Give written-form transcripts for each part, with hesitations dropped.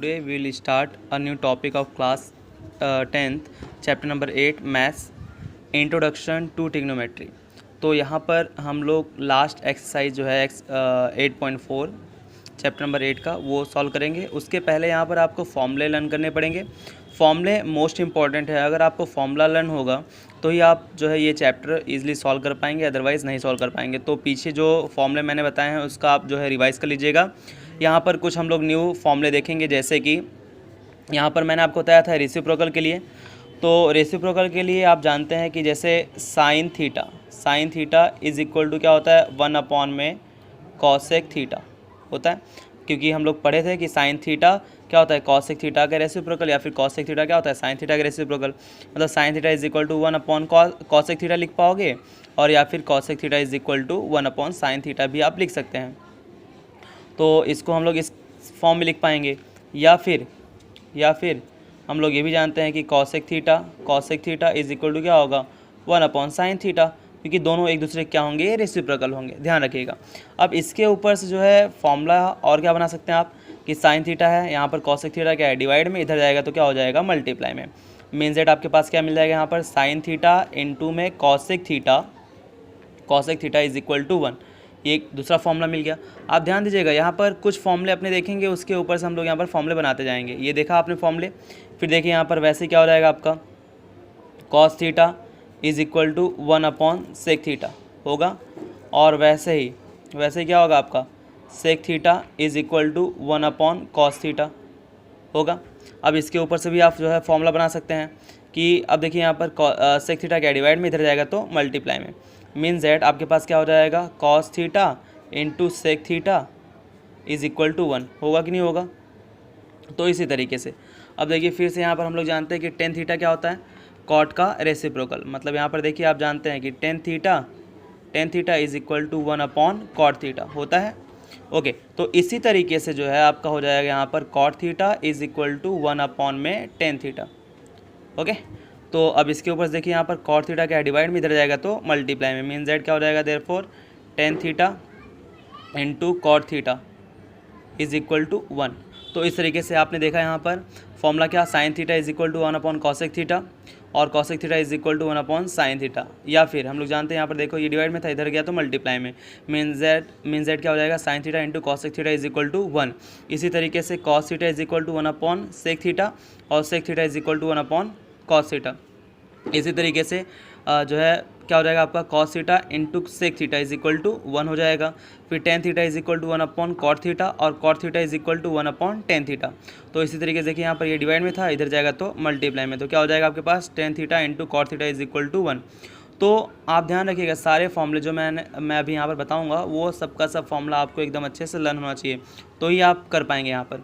today we will start a new topic of class 10th chapter number 8 maths introduction to trigonometry. तो यहाँ पर हम लोग last exercise जो है 8.4 चैप्टर नंबर 8 का वो सॉल्व करेंगे। उसके पहले यहाँ पर आपको फॉर्मूले लर्न करने पड़ेंगे। फॉर्मूले मोस्ट इंपॉर्टेंट है, अगर आपको फॉर्मूला लर्न होगा तो ही आप जो है ये चैप्टर इजीली सॉल्व कर पाएंगे, अदरवाइज़ नहीं सॉल्व कर पाएंगे। तो पीछे जो फॉर्मूले मैंने बताए हैं उसका आप जो है रिवाइज़ कर लीजिएगा। यहाँ पर कुछ हम लोग न्यू फॉर्मूले देखेंगे, जैसे कि यहाँ पर मैंने आपको बताया था रेसिप्रोकल के लिए। तो रेसिप्रोकल के लिए आप जानते हैं कि जैसे sine theta is equal to क्या होता है 1 में कॉसेक थीटा होता है, क्योंकि हम लोग पढ़े थे कि साइन थीटा क्या होता है कॉसेक थीटा का रेसिप्रोकल, या फिर कॉसेक थीटा क्या होता है साइन थीटा का रेसिप्रोकल। मतलब sine theta is equal to 1 cosec theta लिख पाओगे, और या फिर cosec theta is equal to 1 sine theta भी आप लिख सकते हैं। तो इसको हम लोग इस फॉर्म में लिख पाएंगे, या फिर हम लोग ये भी जानते हैं कि cosec theta is equal to क्या होगा 1 साइन थीटा, क्योंकि दोनों एक दूसरे क्या होंगे रेसिप्रोकल होंगे, ध्यान रखिएगा। अब इसके ऊपर से जो है फॉर्मूला और क्या बना सकते हैं आप कि साइन थीटा है, यहाँ पर कॉसेक थीटा क्या है डिवाइड में, इधर जाएगा तो क्या हो जाएगा मल्टीप्लाई में। मीन जेड आपके पास क्या मिल जाएगा यहाँ पर साइन थीटा इंटू में cosec theta is equal to 1। ये एक दूसरा फॉर्मूला मिल गया। आप ध्यान दीजिएगा, यहाँ पर कुछ फॉर्मूले अपने देखेंगे, उसके ऊपर से हम लोग यहाँ पर फॉर्मूले बनाते जाएंगे। ये देखा आपने फॉर्मूले, फिर देखिए यहाँ पर वैसे क्या हो जाएगा आपका cos theta is equal to 1 sec theta होगा, और वैसे ही क्या होगा आपका sec theta is equal to 1 cos theta होगा। अब इसके ऊपर से भी आप जो है फॉर्मूला बना सकते हैं कि अब देखिए यहाँ पर सेक थीटा क्या डिवाइड में, इधर जाएगा तो मल्टीप्लाई में। मीन जेड आपके पास क्या हो जाएगा cos theta into sec theta is equal to 1 होगा कि नहीं होगा। तो इसी तरीके से अब देखिए फिर से यहाँ पर हम लोग जानते हैं कि टेन थीटा क्या होता है कॉट का रेसिप्रोकल। मतलब यहाँ पर देखिए आप जानते हैं कि tan theta is equal to 1 cot theta होता है। ओके, तो इसी तरीके से जो है आपका हो जाएगा यहाँ पर cot theta is equal to 1 में टेन थीटा। ओके, तो अब इसके ऊपर देखिए यहाँ पर कॉट थीटा क्या डिवाइड में, इधर जाएगा तो मल्टीप्लाई में। मीन जेड क्या हो जाएगा therefore tan theta into cot theta is equal to 1। तो इस तरीके से आपने देखा यहाँ पर फॉर्मूला क्या sine theta is equal to 1 cosec theta, और cosec theta is equal to 1 sine theta, या फिर हम लोग जानते हैं यहाँ पर देखो ये डिवाइड में था, इधर गया तो मल्टीप्लाई में। मीन जेड क्या हो जाएगा sine theta into cosec theta is equal to 1। इसी तरीके से cos theta is equal to 1 sec theta, और sec theta is equal to 1 cos theta. इसी तरीके से जो है क्या हो जाएगा आपका cos theta into sec theta is equal to 1 हो जाएगा। फिर tan theta is equal to 1 cot theta, और cot theta is equal to 1 tan theta. तो इसी तरीके से देखिए यहाँ पर ये डिवाइड में था, इधर जाएगा तो मल्टीप्लाई में। तो क्या हो जाएगा आपके पास tan theta into cot theta is equal to 1। तो आप ध्यान रखिएगा सारे फॉर्मूले जो मैं अभी यहाँ पर बताऊँगा वो सबका सब फॉर्मूला आपको एकदम अच्छे से लर्न होना चाहिए, तो ही आप कर पाएंगे यहाँ पर।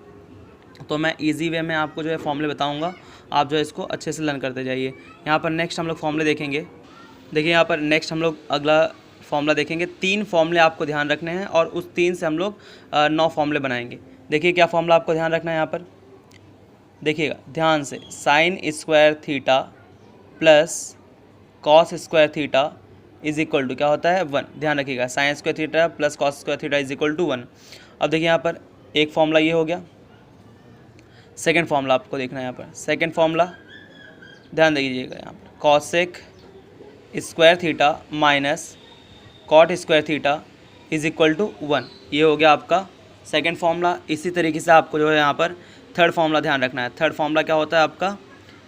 तो मैं इजी वे में आपको जो है फॉर्मूले बताऊंगा, आप जो है इसको अच्छे से लर्न करते जाइए। यहाँ पर नेक्स्ट हम लोग फॉर्मूले देखेंगे। देखिए यहाँ पर नेक्स्ट हम लोग अगला फॉर्मूला देखेंगे। 3 फॉर्मूले आपको ध्यान रखने हैं, और उस 3 से हम लोग 9 फॉर्मूले बनाएंगे। देखिए क्या फॉर्मूला आपको ध्यान रखना है यहाँ पर, देखिएगा ध्यान से। Sine square theta plus cos square theta is equal to क्या होता है 1। ध्यान रखिएगा sine square theta plus cos square theta is equal to 1। अब देखिए यहाँ पर एक फॉर्मूला ये हो गया। सेकेंड फॉर्मूला आपको देखना है यहाँ पर। सेकेंड फॉर्मूला ध्यान दीजिएगा यहाँ पर cosec square theta minus cot square theta is equal to 1। ये हो गया आपका सेकेंड फॉर्मूला। इसी तरीके से आपको जो है यहाँ पर थर्ड फॉर्मूला ध्यान रखना है। थर्ड फॉर्मूला क्या होता है आपका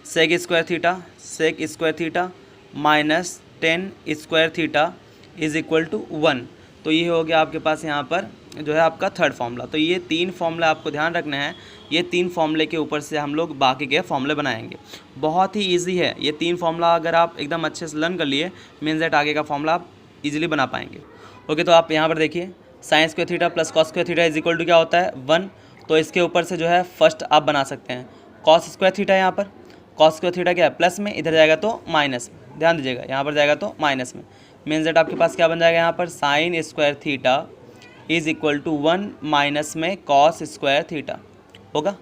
sec square theta minus tan square theta is equal to 1। तो ये हो गया आपके पास यहाँ पर जो है आपका थर्ड फॉर्मूला। तो ये 3 फॉर्मूले आपको ध्यान रखने हैं। ये 3 फॉर्मूले के ऊपर से हम लोग बाकी के फॉर्मूले बनाएंगे। बहुत ही इजी है ये 3 फॉर्मूला, अगर आप एकदम अच्छे से लर्न कर लिए मीन दैट आगे का फॉर्मूला आप इजीली बना पाएंगे। ओके, तो आप यहाँ पर देखिए sine square theta plus cos square theta is equal to क्या होता है 1। तो इसके ऊपर से जो है फर्स्ट आप बना सकते हैं कॉस स्क्वायर थीटा। यहाँ पर कॉस स्क्वायर थीटा क्या है प्लस में, इधर जाएगा तो माइनस में। ध्यान दीजिएगा यहाँ पर जाएगा तो माइनस में। मीन दैट आपके पास क्या बन जाएगा यहाँ पर sine square theta is equal to 1 minus में कॉस स्क्वायर थीटा होगा।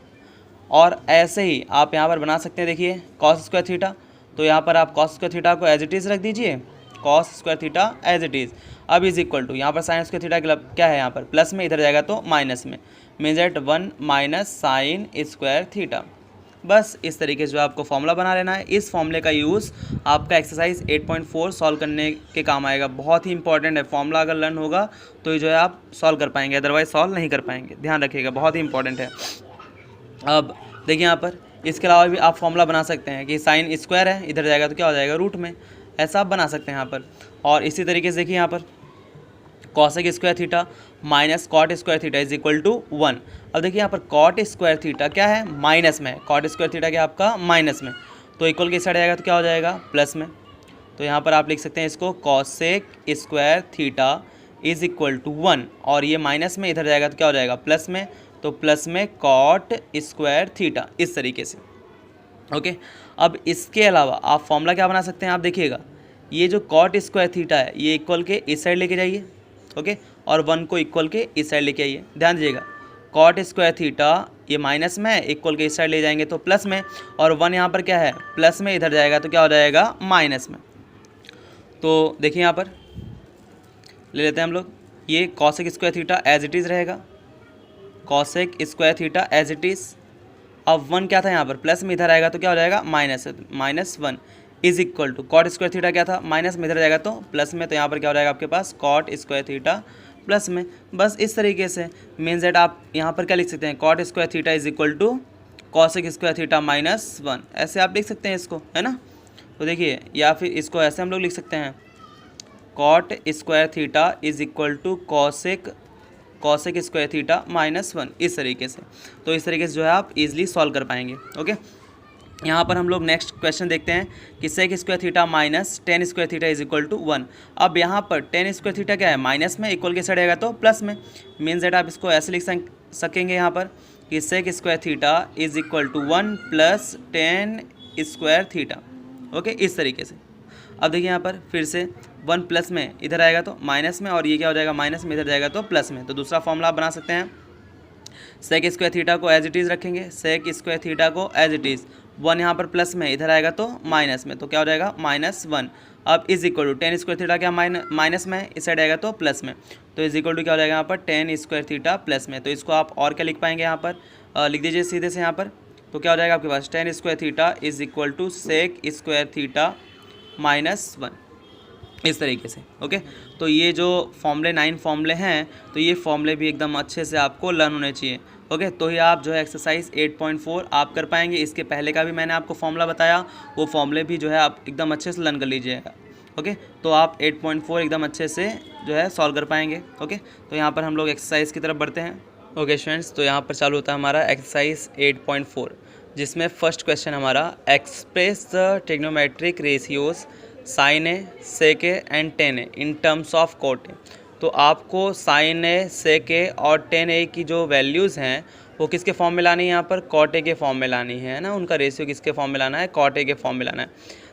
और ऐसे ही आप यहाँ पर बना सकते हैं, देखिए कॉस स्क्वायर थीटा, तो यहाँ पर आप कॉस स्क्वायर थीटा को एज इट इज़ रख दीजिए, cos square theta as it is. अब इज इक्वल टू यहाँ पर साइन स्क्वायर थीटा क्या है यहाँ पर प्लस में, इधर जाएगा तो माइनस में, means at 1 minus sine square theta. बस इस तरीके से जो आपको फॉर्मूला बना लेना है। इस फॉर्मूले का यूज़ आपका एक्सरसाइज 8.4 सॉल्व करने के काम आएगा। बहुत ही इंपॉर्टेंट है, फॉर्मूला अगर लर्न होगा तो ये जो है आप सॉल्व कर पाएंगे, अदरवाइज सॉल्व नहीं कर पाएंगे, ध्यान रखिएगा, बहुत ही इंपॉर्टेंट है। अब देखिए यहाँ पर इसके अलावा भी आप फॉर्मूला बना सकते हैं कि साइन स्क्वायर है, इधर जाएगा तो क्या हो जाएगा रूट में, ऐसा आप बना सकते हैं यहाँ पर। और इसी तरीके से देखिए यहाँ पर cosec square theta minus cot square theta is equal to 1। अब देखिए यहाँ पर कॉट स्क्वायर थीटा क्या है, माइनस में है, कॉट स्क्वायर थीटा क्या आपका माइनस में, तो इक्वल के साइड आएगा तो क्या हो जाएगा प्लस में। तो यहाँ पर आप लिख सकते हैं इसको cosec square theta is equal to 1, और ये माइनस में इधर जाएगा तो क्या हो जाएगा प्लस में, तो प्लस में कॉट स्क्वायर थीटा, इस तरीके से। ओके, अब इसके अलावा आप फॉर्मूला क्या बना सकते हैं, आप देखिएगा ये जो कॉट स्क्वायर थीटा है ये इक्वल के इस साइड लेके जाइए, ओके, और 1 को इक्वल के इस साइड लेके आइए। ध्यान दीजिएगा कॉट स्क्वायर थीटा ये माइनस में है, इक्वल के इस साइड ले जाएंगे तो प्लस में, और 1 यहाँ पर क्या है प्लस में, इधर जाएगा तो क्या हो जाएगा माइनस में। तो देखिए यहाँ पर ले लेते हैं हम लोग, ये cosec square theta as it is रहेगा, cosec square theta as it is. अब 1 क्या था यहाँ पर प्लस में, इधर आएगा तो क्या हो जाएगा minus 1 is equal to cot square theta क्या था माइनस में, इधर जाएगा तो प्लस में, तो यहाँ पर क्या हो जाएगा आपके पास कॉट स्क्वायर थीटा प्लस में। बस इस तरीके से मीन्स दैट आप यहाँ पर क्या लिख सकते हैं, cot square theta is equal to cosec square theta minus 1, ऐसे आप लिख सकते हैं इसको, है ना। तो देखिए, या फिर इसको ऐसे हम लोग लिख सकते हैं cot square theta is equal to cosec square theta minus 1, इस तरीके से। तो इस तरीके से जो है आप इजीली सॉल्व कर पाएंगे। ओके, यहाँ पर हम लोग नेक्स्ट क्वेश्चन देखते हैं कि sec square theta minus tan square theta is equal to 1। अब यहाँ पर टेन स्क्वायर थीटा क्या है माइनस में, इक्वल के साइड आएगा तो प्लस में, मीन्स दैट आप इसको ऐसे लिख सकेंगे यहाँ पर कि sec square theta is equal to 1 plus tan square theta. Okay, इस तरीके से। अब देखिए यहाँ पर फिर से 1 प्लस में इधर आएगा तो माइनस में, और ये क्या हो जाएगा माइनस में, इधर जाएगा तो प्लस में। तो दूसरा फॉर्मूला आप बना सकते हैं, सेक स्क्वायर थीटा को एज इट इज़ रखेंगे, सेक स्क्वायर थीटा को एज इट इज़, 1 यहाँ पर प्लस में, इधर आएगा तो माइनस में, तो क्या हो जाएगा -1। अब is equal to tan square theta क्या माइनस में, इस साइड आएगा तो प्लस में, तो इज इक्वल टू क्या हो जाएगा यहाँ पर टेन स्क्वायर थीटा प्लस में। तो इसको आप और क्या लिख पाएंगे यहाँ पर, लिख दीजिए सीधे से यहाँ पर। तो क्या हो जाएगा आपके पास tan square theta is equal to sec square theta -1, इस तरीके से। ओके, तो ये जो फॉर्मूले 9 फॉर्मूले हैं, तो ये फॉर्मूले भी एकदम अच्छे से आपको लर्न होने चाहिए। ओके, तो ये आप जो है एक्सरसाइज 8.4 आप कर पाएंगे। इसके पहले का भी मैंने आपको फॉर्मूला बताया, वो फॉर्मूले भी जो है आप एकदम अच्छे से लर्न कर लीजिएगा। ओके, तो आप 8.4 एकदम अच्छे से जो है सॉल्व कर पाएंगे। ओके, तो यहाँ पर हम लोग एक्सरसाइज की तरफ बढ़ते हैं। ओके स्टूडेंट्स, तो यहाँ पर चालू होता है हमारा एक्सरसाइज 8.4, जिसमें फर्स्ट क्वेश्चन हमारा express the trigonometric ratios sine A, sec A and tan A in terms of cot A. तो आपको साइन ए, सेक ए और टेन ए की जो वैल्यूज़ हैं वो किसके फॉर्म में लानी है, यहाँ पर कॉट ए के फॉर्म में लानी है ना। उनका रेशियो किसके फॉर्म में लाना है, कॉट ए के फॉर्म में लाना है,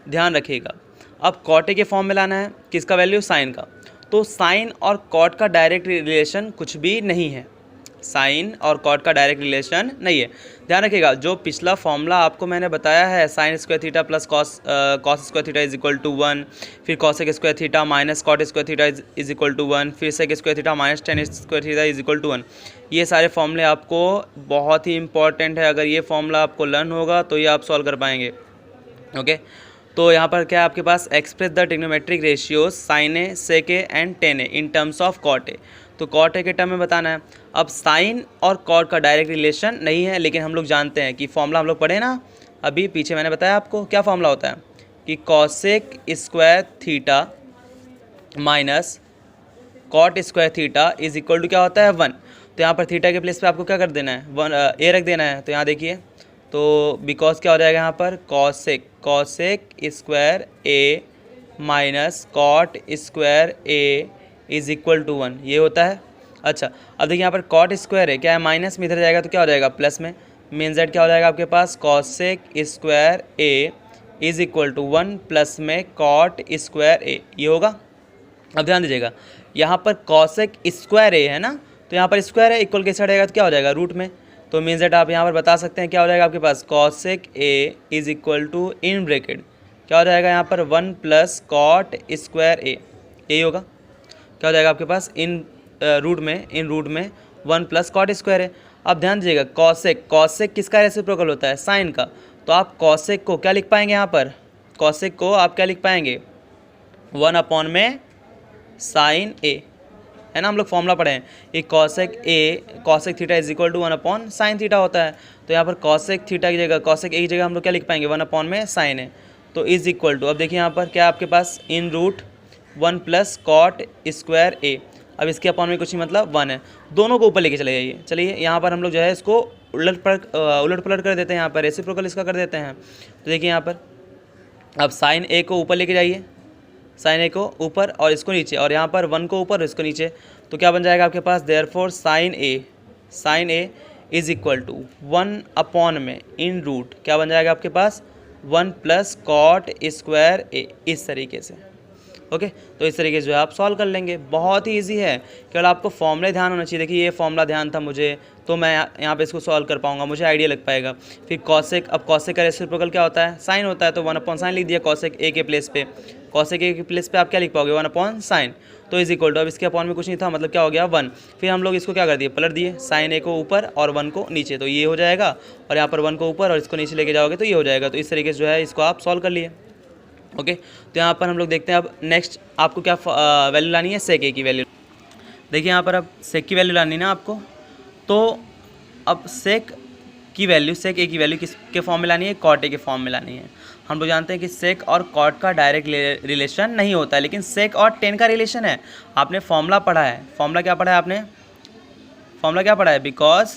ध्यान रखिएगा। अब कॉट ए के फॉर्म में लाना है किसका वैल्यू, साइन का। तो साइन और कॉट का डायरेक्ट रिलेशन कुछ भी नहीं है, साइन और कॉट का डायरेक्ट रिलेशन नहीं है, ध्यान रखिएगा। जो पिछला फॉर्मूला आपको मैंने बताया है, sine square theta plus cos square theta is equal to 1, फिर cosec square theta minus cot square theta is equal to 1, फिर sec square theta minus tan square theta is equal to 1। ये सारे फॉर्मूले आपको बहुत ही इंपॉर्टेंट है। अगर ये फॉर्मूला आपको लर्न होगा तो ये आप सॉल्व कर पाएंगे। ओके, तो यहाँ पर क्या है आपके पास, express the trigonometric ratios sine A, sec A and tan A in terms of cot A. तो कॉट ए के टर्म में बताना है। अब साइन और कॉट का डायरेक्ट रिलेशन नहीं है, लेकिन हम लोग जानते हैं कि फॉर्मूला हम लोग पढ़े ना अभी पीछे, मैंने बताया आपको क्या फॉर्मूला होता है कि cosec square theta minus cot square theta is equal to क्या होता है 1। तो यहाँ पर थीटा के प्लेस पे आपको क्या कर देना है, 1 ए रख देना है। तो यहाँ देखिए, तो बिकॉज क्या हो जाएगा यहाँ पर cosec square A minus cot square A is equal to 1, ये होता है। अच्छा, अब देखिए यहाँ पर कॉट स्क्वायर है क्या है माइनस में, इधर जाएगा तो क्या हो जाएगा प्लस में, मीन जेड क्या हो जाएगा आपके पास cosec square A is equal to 1 plus में कॉट स्क्वायर ए, ये होगा। अब ध्यान दीजिएगा, यहाँ पर कॉसेक स्क्वायर ए है ना, तो यहाँ पर स्क्वायर है, इक्वल के साइड आएगा तो क्या हो जाएगा रूट में। तो मीन जेड आप यहाँ पर बता सकते हैं क्या हो जाएगा आपके पास cosec A is equal to in bracket क्या हो जाएगा यहाँ पर 1 प्लस कॉट स्क्वायर ए, यही होगा। क्या हो जाएगा आपके पास, इन रूट में 1 प्लस कॉट स्क्वायर है। अब ध्यान दीजिएगा, कॉसेक किसका रेसिप्रोकल होता है, साइन का। तो आप कॉसेक को क्या लिख पाएंगे यहाँ पर, कॉसेक को आप क्या लिख पाएंगे, 1 अपॉन में साइन ए, है ना। हम लोग फॉर्मूला पढ़े हैं, ये cosec theta is equal to 1 upon sine theta होता है। तो यहाँ पर कॉसेक थीटा की जगह, कॉसेक ए की जगह हम लोग क्या लिख पाएंगे, 1 अपॉन में साइन ए। तो इज इक्वल टू, अब देखिए यहाँ पर क्या आपके पास, in root 1 plus cot square ए। अब इसके अपॉन में कुछ ही मतलब 1 है, दोनों को ऊपर लेके चले जाइए। चलिए यहाँ पर हम लोग जो है इसको उलट पलट कर देते हैं, यहाँ पर रेसिप्रोकल इसका कर देते हैं। तो देखिए यहाँ पर अब साइन ए को ऊपर लेके जाइए, साइन ए को ऊपर और इसको नीचे, और यहाँ पर 1 को ऊपर और इसको नीचे। तो क्या बन जाएगा आपके पास, therefore sine A is equal to 1 upon में इन रूट, क्या बन जाएगा आपके पास, 1 प्लस कॉट स्क्वायर ए, इस तरीके से। ओके, तो इस तरीके से जो है आप सॉल्व कर लेंगे, बहुत ही इजी है, केवल आपको फॉर्मूले ध्यान होना चाहिए। देखिए ये फॉर्मूला ध्यान था मुझे, तो मैं यहाँ पे इसको सॉल्व कर पाऊंगा, मुझे आइडिया लग पाएगा। फिर कॉसेक, अब कॉसेक का रेसिप्रोकल क्या होता है, साइन होता है, तो 1 अपॉन साइन लिख दिया कॉसेक ए के प्लेस पे। कॉसेक ए के प्लेस पे आप क्या लिख पाओगे, 1 अपॉन साइन। तो इज इक्वल टू, अब इसके अपॉन में कुछ नहीं था, मतलब क्या हो गया 1। फिर हम लोग इसको क्या कर दिए, पलट दिए, साइन ए को ऊपर और 1 को नीचे, तो ये हो जाएगा, और यहाँ पर 1 को ऊपर और इसको नीचे लेके जाओगे तो ये हो जाएगा। तो इस तरीके से जो है इसको आप सॉल्व कर लिए। ओके, तो यहाँ पर हम लोग देखते हैं अब नेक्स्ट आपको क्या वैल्यू लानी है, सेक ए की वैल्यू। देखिए यहाँ पर अब सेक की वैल्यू लानी है ना आपको, तो अब सेक ए की वैल्यू किसके फॉर्म में लानी है, कॉट ए के फॉर्म में लानी है। हम लोग जानते हैं कि सेक और कॉट का डायरेक्ट रिलेशन नहीं होता है, लेकिन सेक और टेन का रिलेशन है। आपने फॉर्मूला पढ़ा है, फॉर्मूला क्या पढ़ा है आपने, फॉर्मूला क्या पढ़ा है, because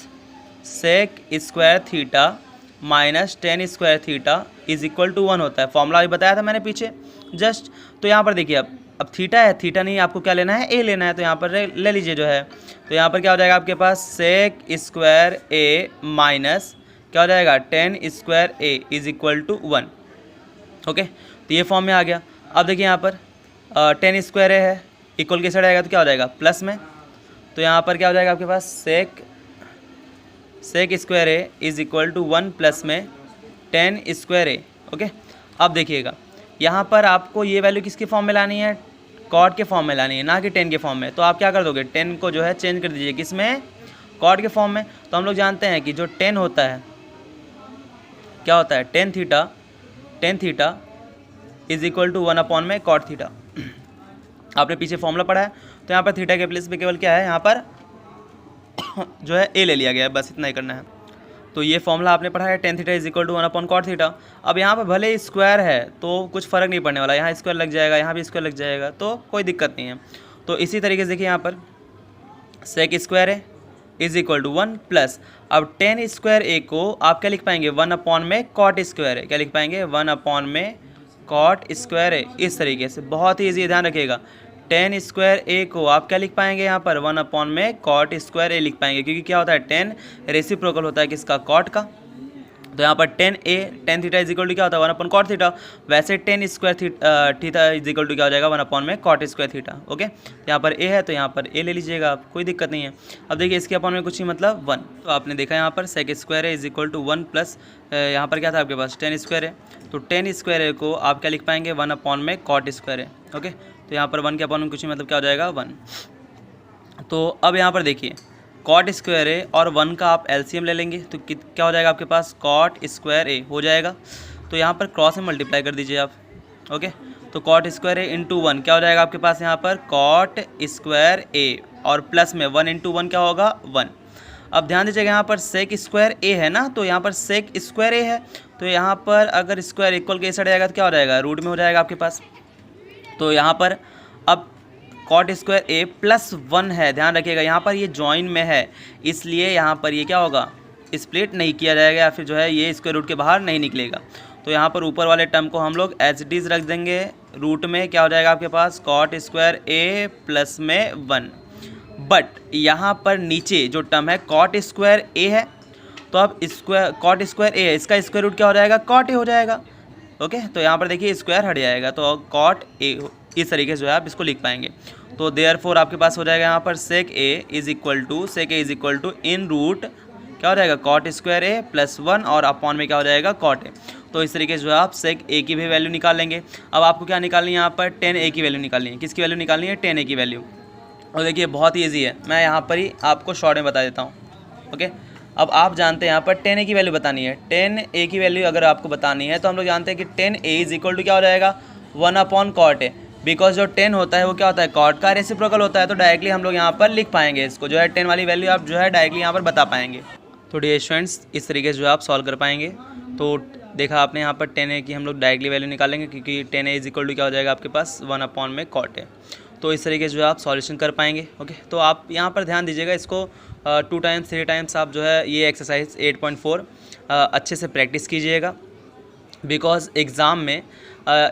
sec square theta minus tan square theta is equal to 1 होता है। फॉर्मूला भी बताया था मैंने पीछे जस्ट। तो यहाँ पर देखिए अब थीटा है, थीटा नहीं, आपको क्या लेना है, ए लेना है, तो यहाँ पर ले लीजिए जो है। तो यहाँ पर क्या हो जाएगा आपके पास, सेक स्क्वायर ए माइनस क्या हो जाएगा, tan square A is equal to 1। Okay, तो ये फॉर्म में आ गया। अब देखिए यहाँ पर टेन स्क्वायर ए है, इक्वल के साइड आएगा तो क्या हो जाएगा, प्लस में। तो यहाँ पर क्या हो जाएगा आपके पास, sec square A is equal to 1 plus में टेन स्क्वायर ए। ओके, अब देखिएगा यहाँ पर आपको ये वैल्यू किसके फॉर्म में लानी है, कॉट के फॉर्म में लानी है, ना कि टेन के फॉर्म में। तो आप क्या कर दोगे, टेन को जो है चेंज कर दीजिए, किस में, कॉट के फॉर्म में। तो हम लोग जानते हैं कि जो टेन होता है, क्या होता है, tan theta is equal to 1 upon में कॉट थीटा। आपने पीछे फॉर्मूला पढ़ा है, तो यहाँ पर थीटा के प्लेस पे केवल क्या है, यहाँ पर जो है ए ले लिया गया है, बस इतना ही करना है। तो ये फॉर्मूला आपने पढ़ा है, tan theta is equal to 1 upon cot theta. अब यहाँ पर भले स्क्वायर है तो कुछ फ़र्क नहीं पड़ने वाला, यहाँ स्क्वायर लग जाएगा, यहाँ भी स्क्वायर लग जाएगा, तो कोई दिक्कत नहीं है। तो इसी तरीके से देखिए यहाँ पर sec square A is equal to 1 plus, अब टेन स्क्वायर ए को आप क्या लिख पाएंगे, 1 अपॉन में कॉट स्क्वायर ए, क्या लिख पाएंगे, 1 अपॉन में कॉट स्क्वायर ए। इस तरीके से बहुत ही ईजी, ध्यान रखिएगा। टेन स्क्वायर ए को आप क्या लिख पाएंगे, यहाँ पर 1 अपॉन में कॉट स्क्वायर ए लिख पाएंगे, क्योंकि क्या होता है, टेन रेसिप्रोकल होता है किसका, कॉट का। तो यहाँ पर tan theta is equal to क्या होता है, 1 अपॉन कॉट थीटा। वैसे tan square theta is equal to क्या हो जाएगा, 1 अपॉन में कॉट स्क्वायर थीटा। ओके, यहाँ पर ए है तो यहाँ पर ए ले लीजिएगा आप, कोई दिक्कत नहीं है। अब देखिए इसके अपॉन में कुछ ही मतलब 1। तो आपने देखा यहाँ पर sec square A is equal to 1 plus यहाँ पर क्या था आपके पास, टेन स्क्वायर है। तो टेन स्क्वायर ए को आप क्या लिख पाएंगे, 1 अपॉन में कॉट स्क्वायर है। ओके, तो यहाँ पर 1 के अपॉन में कुछ ही मतलब क्या हो जाएगा, 1। तो अब यहाँ पर देखिए कॉट स्क्वायर ए और 1 का आप एलसीएम ले लेंगे तो क्या हो जाएगा आपके पास, कॉट स्क्वायर ए हो जाएगा। तो यहाँ पर क्रॉस में मल्टीप्लाई कर दीजिए आप। ओके, तो कॉट स्क्वायर ए इंटू 1 क्या हो जाएगा आपके पास, यहाँ पर कॉट स्क्वायर ए और प्लस में 1 इंटू 1 क्या होगा, 1। अब ध्यान दीजिएगा यहाँ पर सेक स्क्वायर ए है ना, तो यहाँ पर सेक स्क्वायर ए है, तो यहाँ पर अगर स्क्वायर इक्वल के साइड जाएगा तो क्या हो जाएगा, रूट में हो जाएगा आपके पास। तो यहाँ पर अब कॉट स्क्वायर ए प्लस 1 है, ध्यान रखिएगा यहाँ पर ये जॉइन में है, इसलिए यहाँ पर ये क्या होगा, स्प्लिट नहीं किया जाएगा, या फिर जो है ये स्क्वायर रूट के बाहर नहीं निकलेगा। तो यहाँ पर ऊपर वाले टर्म को हम लोग एज इट इज़ रख देंगे, रूट में क्या हो जाएगा आपके पास, कॉट स्क्वायर ए प्लस में 1। बट यहाँ पर नीचे जो टर्म है कॉट स्क्वायर ए है, तो अब कॉट स्क्वायर ए है, इसका स्क्वायर रूट क्या हो जाएगा, कॉट ए हो जाएगा। ओके, तो यहाँ पर देखिए स्क्वायर हट जाएगा, तो कॉट ए, इस तरीके से जो है आप इसको लिख पाएंगे। तो देयरफॉर आपके पास हो जाएगा यहाँ पर sec A is equal to in root क्या हो जाएगा, कॉट स्क्वायर ए प्लस 1 और अपॉन में क्या हो जाएगा, कॉट ए। तो इस तरीके से जो है आप सेक ए की भी वैल्यू निकाल लेंगे। अब आपको क्या निकालनी है, यहाँ पर टेन ए की वैल्यू निकालनी है। किसकी वैल्यू निकालनी है, टेन ए की वैल्यू। और देखिए बहुत ही ईजी है, मैं यहाँ पर ही आपको शॉर्ट में बता देता हूँ। ओके, अब आप जानते हैं यहाँ पर 10a की वैल्यू बतानी है। 10a की वैल्यू अगर आपको बतानी है तो हम लोग जानते हैं कि 10a इज इक्वल टू क्या हो जाएगा, 1/cot a। बिकॉज जो 10 होता है वो क्या होता है, कॉट का रेसिप्रोकल होता है। तो डायरेक्टली हम लोग यहाँ पर लिख पाएंगे इसको, जो है 10 वाली वैल्यू आप जो है डायरेक्टली यहाँ पर बता पाएंगे। तो डियर स्टूडेंट्स, इस तरीके से जो आप सॉल्व कर पाएंगे। तो देखा आपने यहाँ पर 10a की हम लोग डायरेक्टली वैल्यू निकालेंगे, क्योंकि 10a इज इक्वल टू क्या हो जाएगा आपके पास, 1/cot a। तो इस तरीके से जो आप सॉल्यूशन कर पाएंगे। ओके, तो आप यहाँ पर ध्यान दीजिएगा, इसको 2 टाइम्स 3 टाइम्स आप जो है ये एक्सरसाइज 8.4 अच्छे से प्रैक्टिस कीजिएगा। बिकॉज एग्ज़ाम में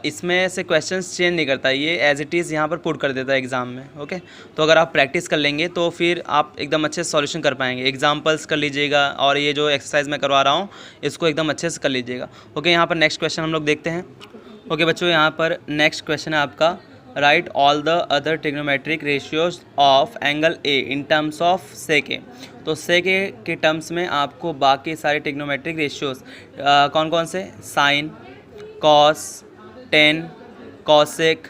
इसमें से क्वेश्चंस चेंज नहीं करता, ये एज इट इज़ यहाँ पर पुट कर देता है एग्ज़ाम में। ओके, तो अगर आप प्रैक्टिस कर लेंगे तो फिर आप एकदम अच्छे से सॉल्यूशन कर पाएंगे। एग्जांपल्स कर लीजिएगा और ये जो एक्सरसाइज मैं करवा रहा हूँ इसको एकदम अच्छे से कर लीजिएगा। ओके, यहाँ पर नेक्स्ट क्वेश्चन हम लोग देखते हैं। ओके बच्चों, यहाँ पर नेक्स्ट क्वेश्चन है आपका, write all the other trigonometric ratios of angle A in terms of sec A. तो सेक ए के टर्म्स में आपको बाकी सारे ट्रिग्नोमेट्रिक रेशियोज कौन कौन से, साइन, कॉस, टेन, कॉसेक,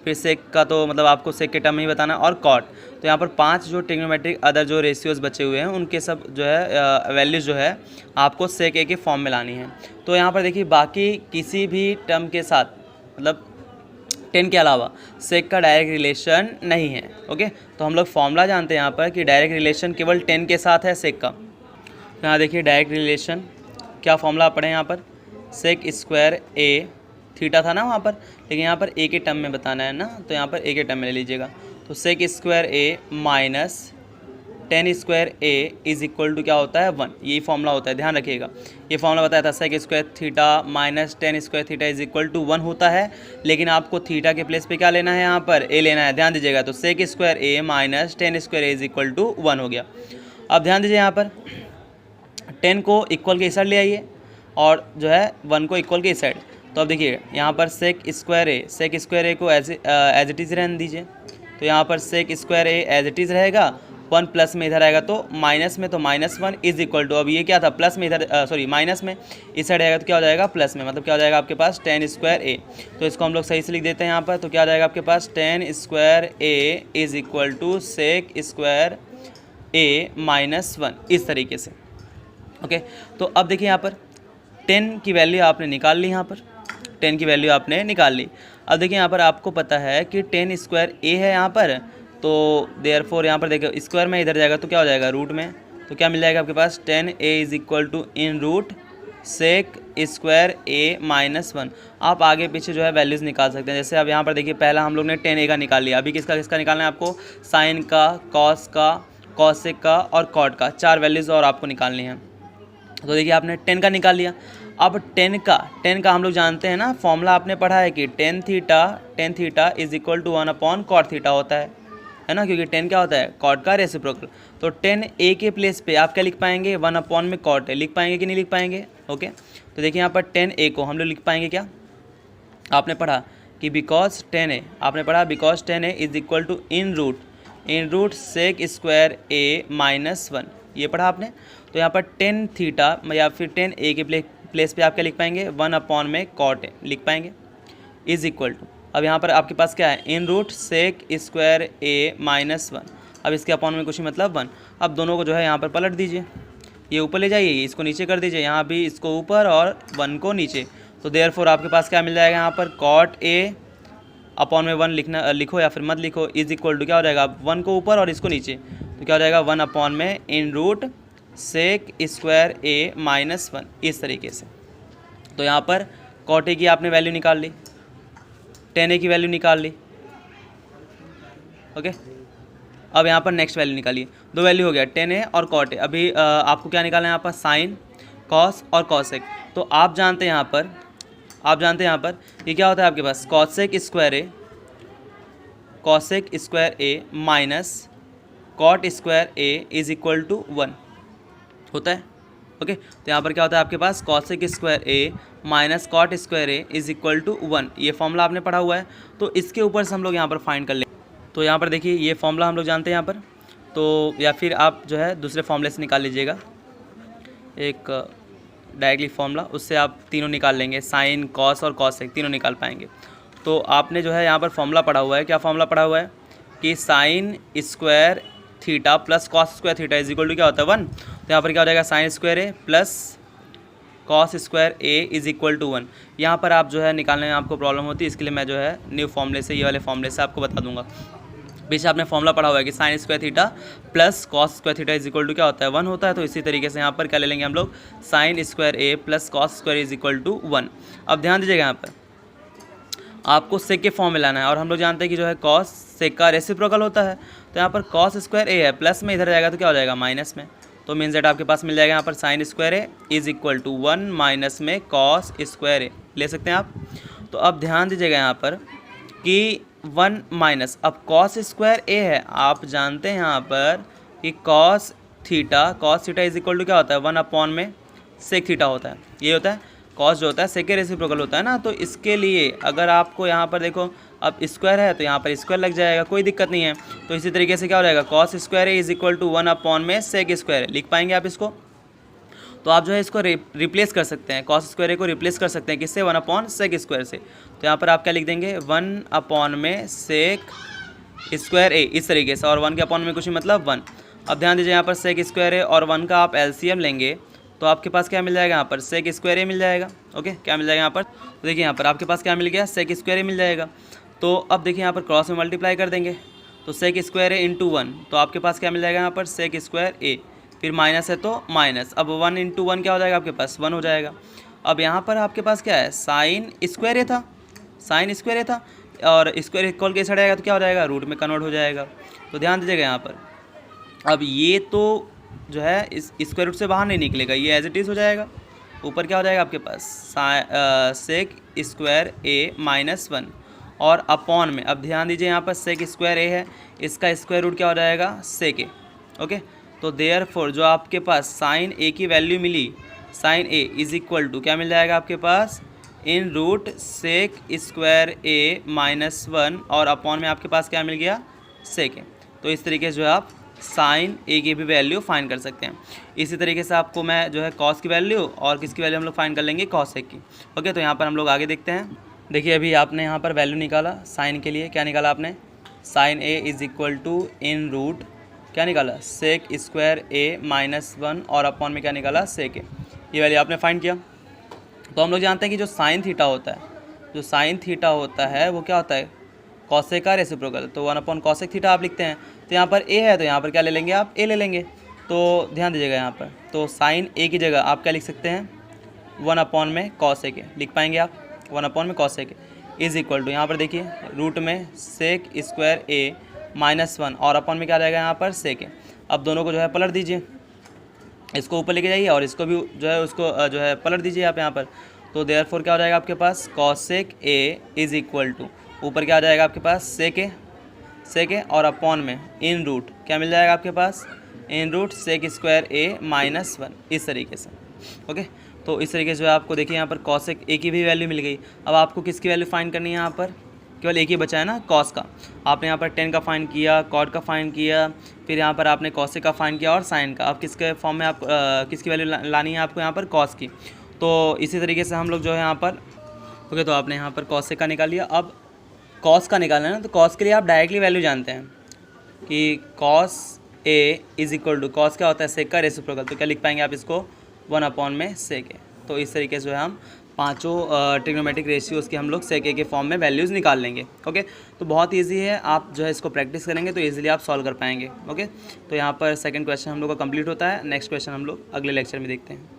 फिर सेक का तो मतलब आपको सेक के टर्म में ही बताना, और कॉट। तो यहाँ पर 5 जो ट्रिग्नोमेट्रिक अदर जो रेशियोज बचे हुए हैं उनके सब जो है वैल्यूज जो है आपको सेक ए के फॉर्म में लानी है। तो यहाँ पर देखिए बाकी किसी भी टर्म के साथ मतलब 10 के अलावा सेक का डायरेक्ट रिलेशन नहीं है। ओके, तो हम लोग फॉर्मूला जानते हैं यहाँ पर कि डायरेक्ट रिलेशन केवल 10 के साथ है सेक का। तो यहाँ देखिए डायरेक्ट रिलेशन क्या फॉर्मूला पढ़े यहाँ पर, सेक स्क्वायर ए, थीटा था ना वहाँ पर, लेकिन यहाँ पर ए के टर्म में बताना है ना, तो यहाँ पर ए के टर्म में ले लीजिएगा। तो sec square A minus 10 square A is equal to क्या होता है, 1। यही फॉर्मूला होता है, ध्यान रखिएगा। ये फॉर्मूला बताया था, sec square theta minus 10 square theta is equal to 1 होता है, लेकिन आपको थीटा के प्लेस पे क्या लेना है, यहाँ पर ए लेना है। ध्यान दीजिएगा, तो sec square A minus 10 square A is equal to 1 हो गया। अब ध्यान दीजिए, यहाँ पर 10 को इक्वल के इस साइड ले आइए और जो है 1 को इक्वल के इस साइड। तो अब देखिए यहाँ पर सेक स्क्वायर ए को एज इट इज़ रहने दीजिए। तो यहाँ पर sec square A as it is रहेगा, 1 प्लस में इधर आएगा तो माइनस में, तो -1 इज इक्वल टू, अब ये क्या था प्लस में, इधर सॉरी माइनस में, इस साइड आएगा तो क्या हो जाएगा प्लस में, मतलब क्या हो जाएगा आपके पास 10 स्क्वायर ए। तो इसको हम लोग सही से लिख देते हैं यहाँ पर। तो क्या आ जाएगा आपके पास, 10 square A is equal to sec square A -1, इस तरीके से। ओके, तो अब देखिए यहाँ पर 10 की वैल्यू आपने निकाल ली, यहाँ पर 10 की वैल्यू आपने निकाल ली। अब देखिए यहाँ पर आपको पता है कि 10 स्क्वायर ए है यहाँ पर, तो देयरफॉर यहाँ पर देखिए स्क्वायर में इधर जाएगा तो क्या हो जाएगा रूट में, तो क्या मिल जाएगा आपके पास 10 A is equal to in root sec square A -1। आप आगे पीछे जो है वैल्यूज़ निकाल सकते हैं। जैसे अब यहाँ पर देखिए पहला हम लोग ने 10 ए का निकाल लिया, अभी किसका किसका निकालना है आपको, साइन का, कॉस का, कॉसेक का और कॉट का, 4 वैल्यूज़ और आपको निकालनी है। तो देखिए आपने 10 का निकाल लिया। अब 10 का हम लोग जानते हैं ना, फॉर्मूला आपने पढ़ा है कि tan theta is equal to 1/cot theta होता है ना, क्योंकि 10 क्या होता है, कॉट का रेसिप्रोकल। तो 10 ए के प्लेस पे आप क्या लिख पाएंगे, 1/cot लिख पाएंगे कि नहीं लिख पाएंगे। ओके, तो देखिए यहाँ पर 10 ए को हम लोग लिख पाएंगे क्या, आपने पढ़ा कि बिकॉज 10 ए, आपने पढ़ा because 10 A is equal to in root sec square A -1, ये पढ़ा आपने। तो यहाँ पर 10 थीटा या फिर 10 ए के प्लेस पे आप क्या लिख पाएंगे, 1/cot लिख पाएंगे इज इक्वल टू, अब यहाँ पर आपके पास क्या है, इन रूट सेक स्क्वायर ए -1। अब इसके अपॉन में कुछ मतलब 1। अब दोनों को जो है यहाँ पर पलट दीजिए, ये ऊपर ले जाइए, इसको नीचे कर दीजिए, यहाँ भी इसको ऊपर और 1 को नीचे। तो देयरफॉर आपके पास क्या मिल जाएगा यहाँ पर, cot ए अपॉन में 1 लिखो या फिर मत लिखो, इज इक्वल टू क्या हो जाएगा, 1 को ऊपर और इसको नीचे, तो क्या हो जाएगा 1 में in root sec square A -1, इस तरीके से। तो यहाँ पर cot ए की आपने वैल्यू निकाल ली, 10 ए की वैल्यू निकाल ली। ओके, अब यहाँ पर नेक्स्ट वैल्यू निकालिए, 2 वैल्यू हो गया 10 ए और cot ए। अभी आपको क्या निकालना है यहाँ पर, साइन, कॉस और कॉसेक। तो आप जानते हैं यहाँ पर ये क्या होता है आपके पास, cosec square A minus cot square A is equal to 1 होता है। ओके, तो यहाँ पर क्या होता है आपके पास, cosec square A minus cot square A is equal to 1, ये फॉर्मूला आपने पढ़ा हुआ है। तो इसके ऊपर से हम लोग यहाँ पर फाइंड कर लें। तो यहाँ पर देखिए ये फॉर्मूला हम लोग जानते हैं यहाँ पर, तो या फिर आप जो है दूसरे फॉर्मूले से निकाल लीजिएगा, एक डायरेक्टली फॉर्मूला, उससे आप तीनों निकाल लेंगे, साइन, कॉस और कॉसेक तीनों निकाल पाएंगे। तो आपने जो है यहाँ पर फॉर्मूला पढ़ा हुआ है, क्या फॉर्मूला पढ़ा हुआ है, कि sine square theta plus cos square theta is equal to क्या होता है 1। तो यहाँ पर क्या हो जाएगा sine square A plus cos square A is equal to 1। यहाँ पर आप जो है निकालने में आपको प्रॉब्लम होती है, इसके लिए मैं जो है न्यू फॉर्मूले से, ये वाले फॉर्मूले से आपको बता दूंगा। पीछे आपने फॉर्मूला पढ़ा हुआ है कि sine square theta plus cos square theta is equal to क्या होता है 1 होता है। तो इसी तरीके से यहाँ पर क्या ले लेंगे हम लोग, sine square A plus cos square is equal to 1। अब ध्यान दीजिएगा यहाँ पर आपको सेक के फॉर्म में लाना है, और हम लोग जानते हैं कि जो है कॉस सेक का रेसिप्रोकल होता है। तो यहाँ पर कॉस स्क्वायर ए है, प्लस में इधर जाएगा तो क्या हो जाएगा माइनस में, तो मीन्स दैट आपके पास मिल जाएगा यहाँ पर sine square A is equal to 1 minus में कॉस स्क्वायर ए ले सकते हैं आप। तो अब ध्यान दीजिएगा यहाँ पर कि 1 माइनस, अब कॉस स्क्वायर ए है, आप जानते हैं यहाँ पर कि cos theta is equal to क्या होता है 1 अपॉन में सेक थीटा होता है। ये होता है कॉस जो होता है सेक के रेसिप्रोकल होता है ना। तो इसके लिए अगर आपको यहाँ पर देखो अब स्क्वायर है तो यहाँ पर स्क्वायर लग जाएगा, कोई दिक्कत नहीं है। तो इसी तरीके से क्या हो जाएगा cos square A is equal to 1 upon में सेक स्क्वायर है, लिख पाएंगे आप इसको। तो आप जो है इसको रिप्लेस कर सकते हैं, कॉस स्क्वायर ए को रिप्लेस कर सकते हैं किससे 1 अपॉन सेक स्क्वायर से। तो यहाँ पर आप क्या लिख देंगे 1 अपॉन में सेक स्क्वायर ए इस तरीके से, और 1 के अपॉन में कुछ मतलब 1। अब ध्यान दीजिए यहाँ पर सेक स्क्वायर ए और 1 का आप एलसीएम लेंगे तो आपके पास क्या मिल जाएगा यहाँ पर सेक स्क्वायर ए मिल जाएगा। ओके, क्या मिल जाएगा यहाँ पर, तो देखिए यहाँ पर आपके पास क्या मिल गया सेक स्क्वायर ए मिल जाएगा। तो अब देखिए यहाँ पर क्रॉस में मल्टीप्लाई कर देंगे तो सेक स्क्वायर ए इंटू 1, तो आपके पास क्या मिल जाएगा यहाँ पर सेक स्क्वायर ए, फिर माइनस है तो माइनस, अब 1 इंटू 1 क्या हो जाएगा आपके पास 1 हो जाएगा। अब यहाँ पर आपके पास क्या है साइन स्क्वायर ए था, और स्क्वायर इक्वल के साइड आएगा तो क्या हो जाएगा रूट में कन्वर्ट हो जाएगा। तो ध्यान दीजिएगा यहाँ पर, अब ये तो जो है इस स्क्वायर रूट से बाहर नहीं निकलेगा, ये एज इट इज़ हो जाएगा। ऊपर क्या हो जाएगा आपके पास सेक स्क्वायर ए माइनस 1 और अपॉन में, अब ध्यान दीजिए यहाँ पर सेक स्क्वायर ए है, इसका स्क्वायर रूट क्या हो जाएगा सेक ए। ओके, तो देयरफॉर जो आपके पास साइन ए की वैल्यू मिली, sine A is equal to क्या मिल जाएगा आपके पास in root sec square A minus 1 और अपॉन में आपके पास क्या मिल गया सेक ए। तो इस तरीके से जो है आप साइन ए की भी वैल्यू फाइंड कर सकते हैं। इसी तरीके से आपको मैं जो है कॉस की वैल्यू और किसकी वैल्यू हम लोग फाइंड कर लेंगे कॉस ए की। ओके, तो यहाँ पर हम लोग आगे देखते हैं। देखिए अभी आपने यहाँ पर वैल्यू निकाला साइन के लिए, क्या निकाला आपने sine A is equal to in root क्या निकाला सेक स्क्वायर ए माइनस 1 और अपॉन में क्या निकाला सेक ए, ये वैल्यू आपने फाइंड किया। तो हम लोग जानते हैं कि जो साइन थीटा होता है वो क्या होता है कॉसेक का रेसिप्रोकल, तो 1 अपॉन कॉसेक थीटा आप लिखते हैं। तो यहाँ पर ए है तो यहाँ पर क्या ले लेंगे आप ए ले लेंगे। तो ध्यान दीजिएगा यहाँ पर, तो साइन ए की जगह आप क्या लिख सकते हैं 1 अपॉन में कॉसेक ए लिख पाएंगे आप, 1 अपॉन में cosec A is equal to यहाँ पर देखिए रूट में सेक स्क्वायर ए माइनस 1 और अपॉन में क्या आ जाएगा यहाँ पर सेक ए। अब दोनों को जो है पलट दीजिए, इसको ऊपर लेके जाइए और इसको भी जो है उसको जो है पलट दीजिए आप यहाँ पर। तो देयरफॉर क्या हो जाएगा आपके पास cosec A is equal to ऊपर क्या आ जाएगा आपके पास सेक ए और अपॉन में इन रूट क्या मिल जाएगा आपके पास in root sec square A minus 1 इस तरीके से। ओके, तो इस तरीके से जो है आपको देखिए यहाँ पर कॉसेक ए की भी वैल्यू मिल गई। अब आपको किसकी वैल्यू फाइंड करनी है, यहाँ पर केवल एक ही बचा है ना कॉस का। आपने यहाँ पर टेन का फाइंड किया, कॉट का फाइंड किया, फिर यहाँ पर आपने कॉसेक का फाइंड किया और साइन का। अब किसके फॉर्म में आप किसकी वैल्यू लानी है आपको यहाँ पर कॉस की। तो इसी तरीके से हम लोग जो है यहाँ पर ओके, तो आपने यहाँ पर कॉसेक का निकाल लिया। अब कॉस का निकालना है ना, तो कॉस के लिए आप डायरेक्टली वैल्यू जानते हैं कि cos A is equal to cos क्या होता है सेक का रेसिप्रोकल, तो क्या लिख पाएंगे आप इसको 1 अपॉन में सेक ए। तो इस तरीके से जो है हम पांचों ट्रिग्नोमेट्रिक रेशियोज़ की हम लोग सेक ए के फॉर्म में वैल्यूज़ निकाल लेंगे। ओके, तो बहुत इजी है, आप जो है इसको प्रैक्टिस करेंगे तो इजीली आप सॉल्व कर पाएंगे। ओके, तो यहाँ पर सेकंड क्वेश्चन हम लोग का कंप्लीट होता है। नेक्स्ट क्वेश्चन हम लोग अगले लेक्चर में देखते हैं।